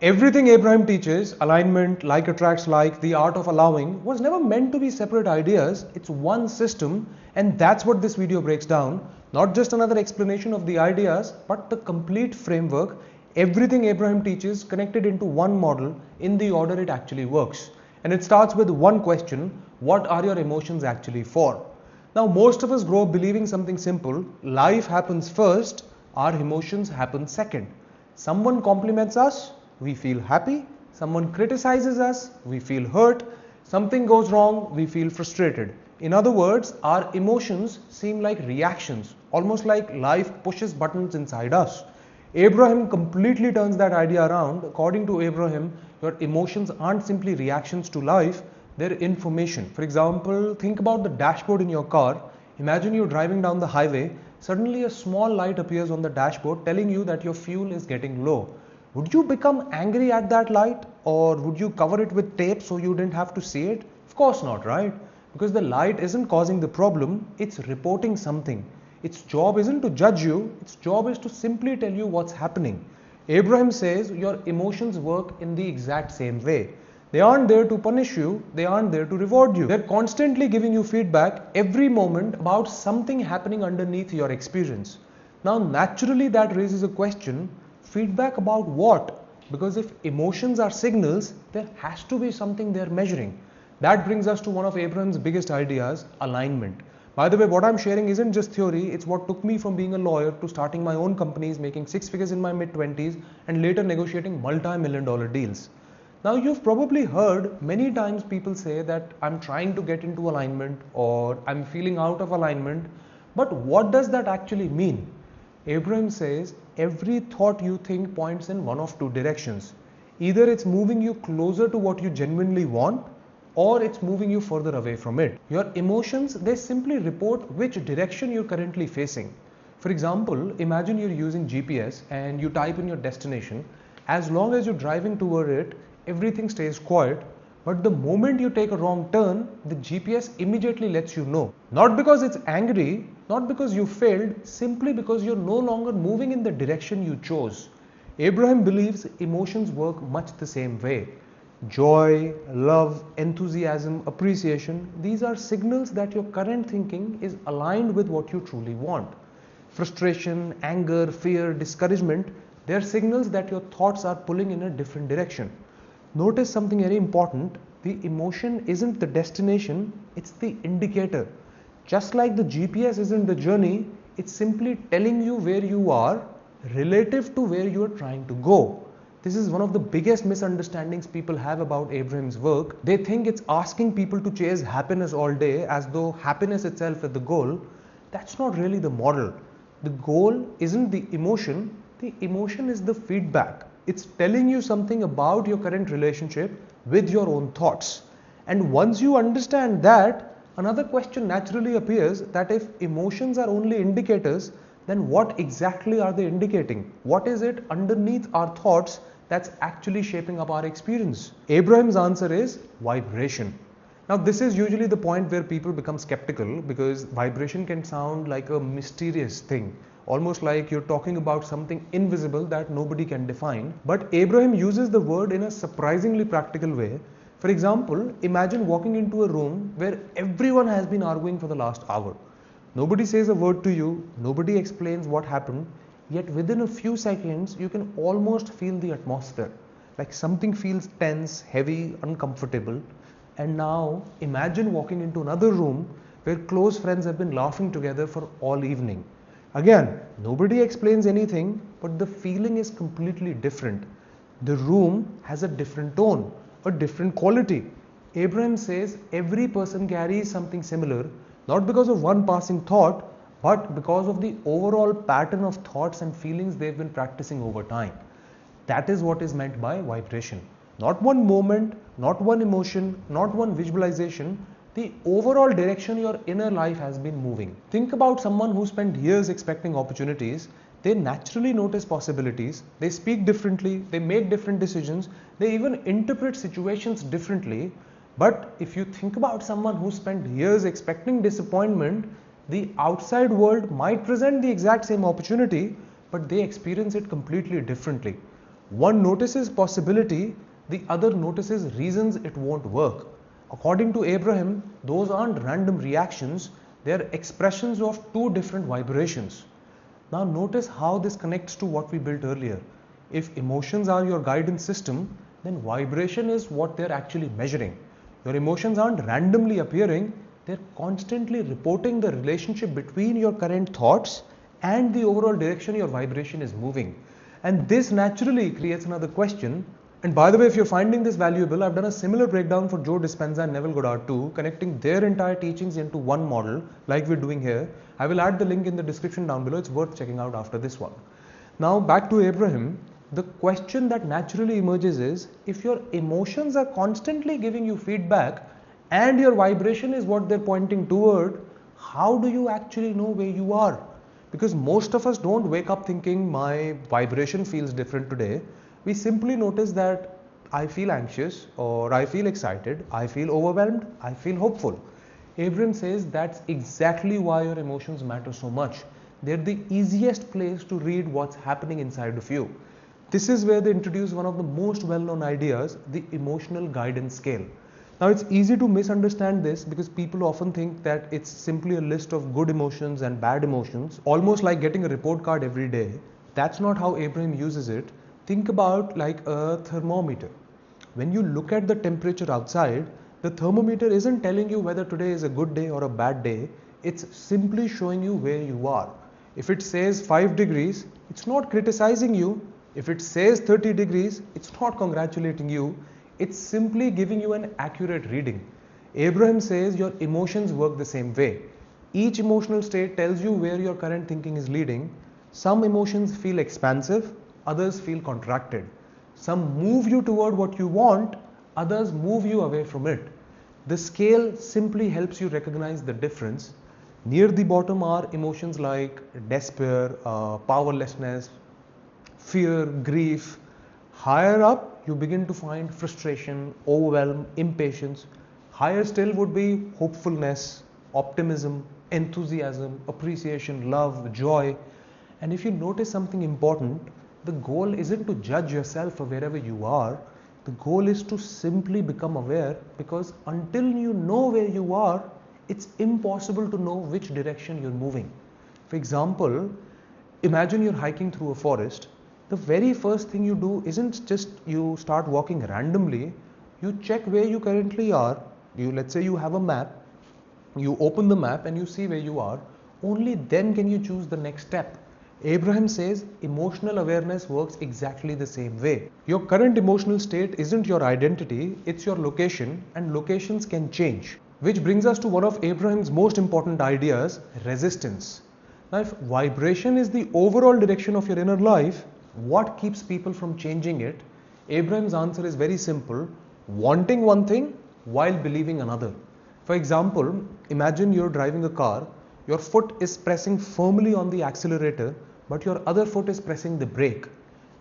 Everything Abraham teaches, alignment, like attracts like, the art of allowing, was never meant to be separate ideas. It's one system, and that's what this video breaks down. Not just another explanation of the ideas, but the complete framework. Everything Abraham teaches connected into one model in the order it actually works. And it starts with one question: what are your emotions actually for? Now, most of us grow up believing something simple: life happens first, our emotions happen second. Someone compliments us, we feel happy. Someone criticizes us, we feel hurt. Something goes wrong, we feel frustrated. In other words, our emotions seem like reactions, almost like life pushes buttons inside us. Abraham completely turns that idea around. According to Abraham, your emotions aren't simply reactions to life, they're information. For example, think about the dashboard in your car. Imagine you're driving down the highway. Suddenly, a small light appears on the dashboard telling you that your fuel is getting low. Would you become angry at that light, or would you cover it with tape so you didn't have to see it? Of course not, right? Because the light isn't causing the problem, it's reporting something. Its job isn't to judge you, its job is to simply tell you what's happening. Abraham says your emotions work in the exact same way. They aren't there to punish you, they aren't there to reward you. They're constantly giving you feedback every moment about something happening underneath your experience. Now, naturally, that raises a question: feedback about what? Because if emotions are signals, there has to be something they're measuring. That brings us to one of Abraham's biggest ideas: alignment. By the way, what I'm sharing isn't just theory, it's what took me from being a lawyer to starting my own companies, making six figures in my mid-20s, and later negotiating multi-million-dollar deals. Now, you've probably heard many times people say that I'm trying to get into alignment or I'm feeling out of alignment, but what does that actually mean? Abraham says every thought you think points in one of two directions. Either it's moving you closer to what you genuinely want, or it's moving you further away from it. Your emotions, they simply report which direction you're currently facing. For example, imagine you're using GPS and you type in your destination. As long as you're driving toward it, everything stays quiet. But the moment you take a wrong turn, the GPS immediately lets you know. Not because it's angry, not because you failed, simply because you're no longer moving in the direction you chose. Abraham believes emotions work much the same way. Joy, love, enthusiasm, appreciation, these are signals that your current thinking is aligned with what you truly want. Frustration, anger, fear, discouragement, they are signals that your thoughts are pulling in a different direction. Notice something very important: the emotion isn't the destination, it's the indicator. Just like the GPS isn't the journey, it's simply telling you where you are relative to where you are trying to go. This is one of the biggest misunderstandings people have about Abraham's work. They think it's asking people to chase happiness all day as though happiness itself is the goal. That's not really the model. The goal isn't the emotion is the feedback. It's telling you something about your current relationship with your own thoughts. And once you understand that, another question naturally appears: that if emotions are only indicators, then what exactly are they indicating? What is it underneath our thoughts that's actually shaping up our experience? Abraham's answer is vibration. Now, this is usually the point where people become skeptical, because vibration can sound like a mysterious thing, almost like you're talking about something invisible that nobody can define. But Abraham uses the word in a surprisingly practical way. For example, imagine walking into a room where everyone has been arguing for the last hour. Nobody says a word to you, nobody explains what happened, yet within a few seconds you can almost feel the atmosphere. Like something feels tense, heavy, uncomfortable. And now imagine walking into another room where close friends have been laughing together for all evening. Again, nobody explains anything, but the feeling is completely different. The room has a different tone, a different quality. Abraham says every person carries something similar, not because of one passing thought, but because of the overall pattern of thoughts and feelings they've been practicing over time. That is what is meant by vibration. Not one moment, not one emotion, not one visualization, the overall direction your inner life has been moving. Think about someone who spent years expecting opportunities. They naturally notice possibilities, they speak differently, they make different decisions, they even interpret situations differently. But if you think about someone who spent years expecting disappointment, the outside world might present the exact same opportunity, but they experience it completely differently. One notices possibility, the other notices reasons it won't work. According to Abraham, those aren't random reactions, they're expressions of two different vibrations. Now notice how this connects to what we built earlier. If emotions are your guidance system, then vibration is what they're actually measuring. Your emotions aren't randomly appearing, they're constantly reporting the relationship between your current thoughts and the overall direction your vibration is moving. And this naturally creates another question. And by the way, if you're finding this valuable, I've done a similar breakdown for Joe Dispenza and Neville Goddard too, connecting their entire teachings into one model like we're doing here. I will add the link in the description down below. It's worth checking out after this one. Now back to Abraham. The question that naturally emerges is, if your emotions are constantly giving you feedback and your vibration is what they're pointing toward, how do you actually know where you are? Because most of us don't wake up thinking my vibration feels different today. We simply notice that I feel anxious, or I feel excited, I feel overwhelmed, I feel hopeful. Abraham says that's exactly why your emotions matter so much. They're the easiest place to read what's happening inside of you. This is where they introduce one of the most well-known ideas, the emotional guidance scale. Now it's easy to misunderstand this because people often think that it's simply a list of good emotions and bad emotions, almost like getting a report card every day. That's not how Abraham uses it. Think about like a thermometer. When you look at the temperature outside, the thermometer isn't telling you whether today is a good day or a bad day. It's simply showing you where you are. If it says 5 degrees, it's not criticizing you. If it says 30 degrees, it's not congratulating you. It's simply giving you an accurate reading. Abraham says your emotions work the same way. Each emotional state tells you where your current thinking is leading. Some emotions feel expansive, others feel contracted. Some move you toward what you want, others move you away from it. The scale simply helps you recognize the difference. Near the bottom are emotions like despair, powerlessness, fear, grief. Higher up, you begin to find frustration, overwhelm, impatience. Higher still would be hopefulness, optimism, enthusiasm, appreciation, love, joy. And if you notice something important, the goal isn't to judge yourself for wherever you are. The goal is to simply become aware, because until you know where you are, it's impossible to know which direction you're moving. For example, imagine you're hiking through a forest. The very first thing you do isn't just you start walking randomly. You check where you currently are. Let's say you have a map. You open the map and you see where you are. Only then can you choose the next step. Abraham says emotional awareness works exactly the same way. Your current emotional state isn't your identity, it's your location, and locations can change. Which brings us to one of Abraham's most important ideas, resistance. Now, if vibration is the overall direction of your inner life, what keeps people from changing it? Abraham's answer is very simple: wanting one thing while believing another. For example, imagine you're driving a car, your foot is pressing firmly on the accelerator, but your other foot is pressing the brake.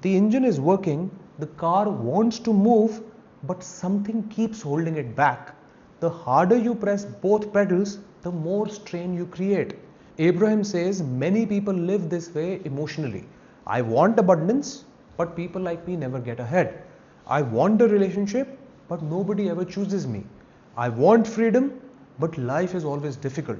The engine is working, the car wants to move, but something keeps holding it back. The harder you press both pedals, the more strain you create. Abraham says many people live this way emotionally. I want abundance, but people like me never get ahead. I want a relationship, but nobody ever chooses me. I want freedom, but life is always difficult.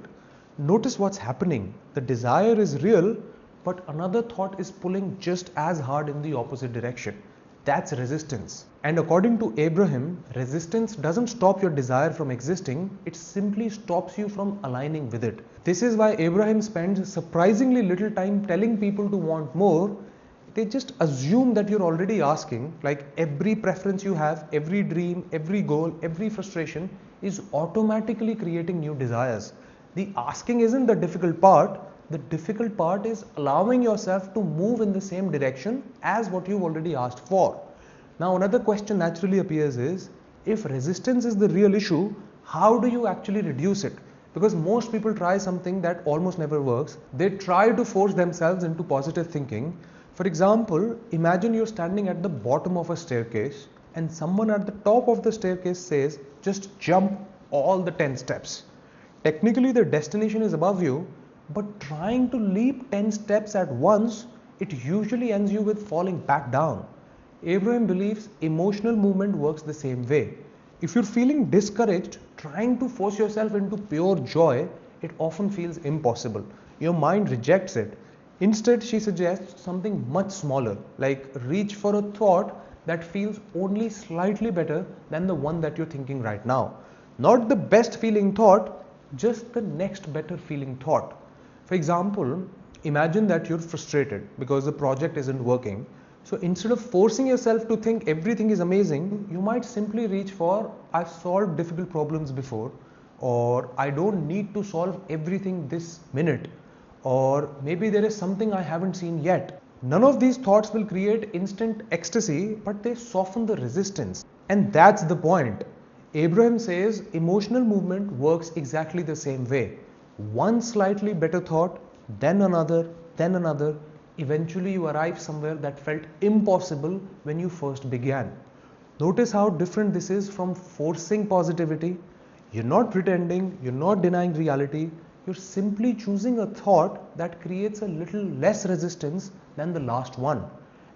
Notice what's happening. The desire is real, but another thought is pulling just as hard in the opposite direction. That's resistance. And according to Abraham, resistance doesn't stop your desire from existing, it simply stops you from aligning with it. This is why Abraham spends surprisingly little time telling people to want more. They just assume that you're already asking, like every preference you have, every dream, every goal, every frustration is automatically creating new desires. The asking isn't the difficult part. The difficult part is allowing yourself to move in the same direction as what you've already asked for. Now, another question naturally appears is, if resistance is the real issue, how do you actually reduce it? Because most people try something that almost never works. They try to force themselves into positive thinking. For example, imagine you're standing at the bottom of a staircase and someone at the top of the staircase says, just jump all the 10 steps. Technically, the destination is above you, but trying to leap 10 steps at once, it usually ends you with falling back down. Abraham believes emotional movement works the same way. If you're feeling discouraged, trying to force yourself into pure joy, it often feels impossible. Your mind rejects it. Instead, she suggests something much smaller, like reach for a thought that feels only slightly better than the one that you're thinking right now. Not the best feeling thought, just the next better feeling thought. For example, imagine that you're frustrated because the project isn't working. So instead of forcing yourself to think everything is amazing, you might simply reach for I've solved difficult problems before, or I don't need to solve everything this minute, or maybe there is something I haven't seen yet. None of these thoughts will create instant ecstasy, but they soften the resistance. And that's the point. Abraham says emotional movement works exactly the same way. One slightly better thought, then another, then another. Eventually you arrive somewhere that felt impossible when you first began. Notice how different this is from forcing positivity. You're not pretending, you're not denying reality, you're simply choosing a thought that creates a little less resistance than the last one.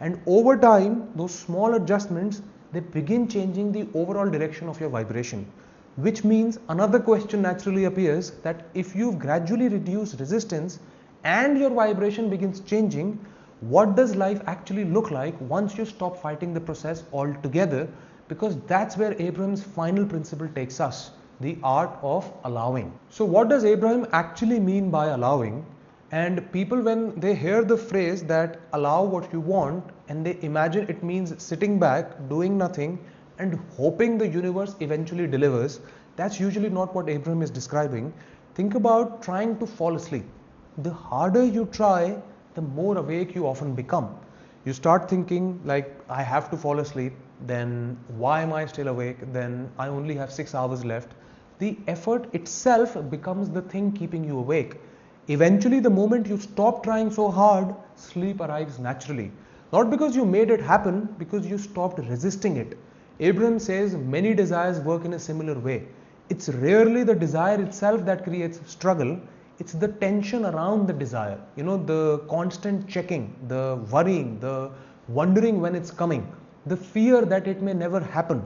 And over time, those small adjustments, they begin changing the overall direction of your vibration. Which means another question naturally appears, that if you've gradually reduced resistance and your vibration begins changing, what does life actually look like once you stop fighting the process altogether? Because that's where Abraham's final principle takes us, the art of allowing. So what does Abraham actually mean by allowing? And people, when they hear the phrase that allow what you want, and they imagine it means sitting back, doing nothing, and hoping the universe eventually delivers, that's usually not what Abraham is describing. Think about trying to fall asleep. The harder you try, the more awake you often become. You start thinking like, I have to fall asleep, then why am I still awake, then I only have 6 hours left. The effort itself becomes the thing keeping you awake. Eventually, the moment you stop trying so hard, sleep arrives naturally. Not because you made it happen, because you stopped resisting it. Abraham says many desires work in a similar way. It's rarely the desire itself that creates struggle, it's the tension around the desire. The constant checking, the worrying, the wondering when it's coming, the fear that it may never happen,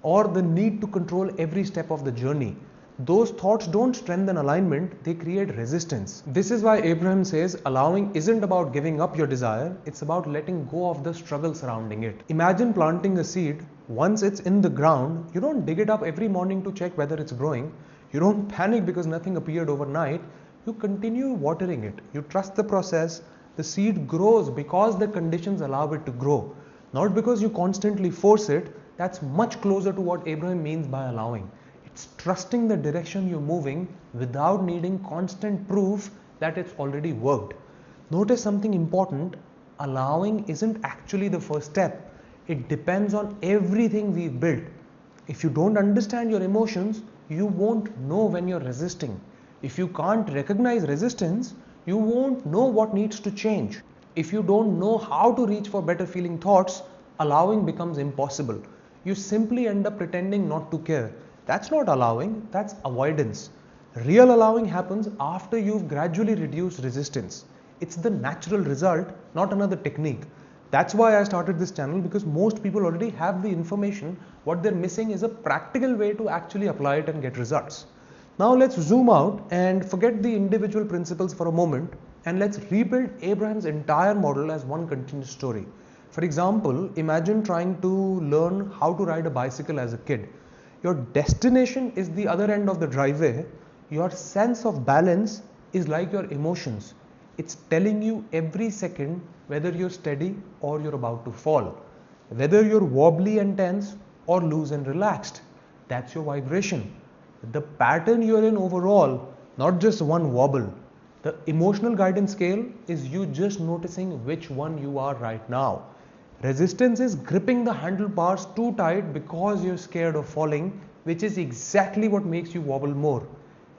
or the need to control every step of the journey. Those thoughts don't strengthen alignment, they create resistance. This is why Abraham says allowing isn't about giving up your desire, it's about letting go of the struggle surrounding it. Imagine planting a seed. Once it's in the ground, you don't dig it up every morning to check whether it's growing. You don't panic because nothing appeared overnight. You continue watering it. You trust the process. The seed grows because the conditions allow it to grow, not because you constantly force it. That's much closer to what Abraham means by allowing. It's trusting the direction you're moving without needing constant proof that it's already worked. Notice something important. Allowing isn't actually the first step. It depends on everything we've built. If you don't understand your emotions, you won't know when you're resisting. If you can't recognize resistance, you won't know what needs to change. If you don't know how to reach for better feeling thoughts, allowing becomes impossible. You simply end up pretending not to care. That's not allowing, that's avoidance. Real allowing happens after you've gradually reduced resistance. It's the natural result, not another technique. That's why I started this channel, because most people already have the information. What they're missing is a practical way to actually apply it and get results. Now let's zoom out and forget the individual principles for a moment, and let's rebuild Abraham's entire model as one continuous story. For example, imagine trying to learn how to ride a bicycle as a kid. Your destination is the other end of the driveway. Your sense of balance is like your emotions. It's telling you every second whether you're steady or you're about to fall, whether you're wobbly and tense or loose and relaxed. That's your vibration. The pattern you're in overall, not just one wobble. The emotional guidance scale is you just noticing which one you are right now. Resistance is gripping the handlebars too tight because you're scared of falling, which is exactly what makes you wobble more.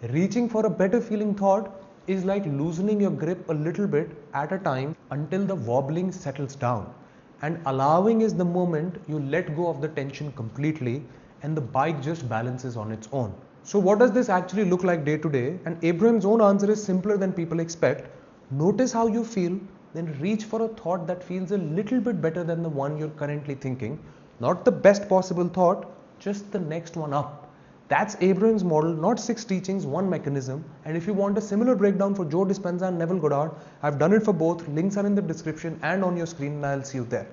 Reaching for a better feeling thought is like loosening your grip a little bit at a time until the wobbling settles down. And allowing is the moment you let go of the tension completely and the bike just balances on its own. So what does this actually look like day to day? And Abraham's own answer is simpler than people expect. Notice how you feel then reach for a thought that feels a little bit better than the one you're currently thinking. Not the best possible thought, just the next one up. That's Abraham's model, not 6 teachings, one mechanism. And if you want a similar breakdown for Joe Dispenza and Neville Goddard, I've done it for both. Links are in the description and on your screen, and I'll see you there.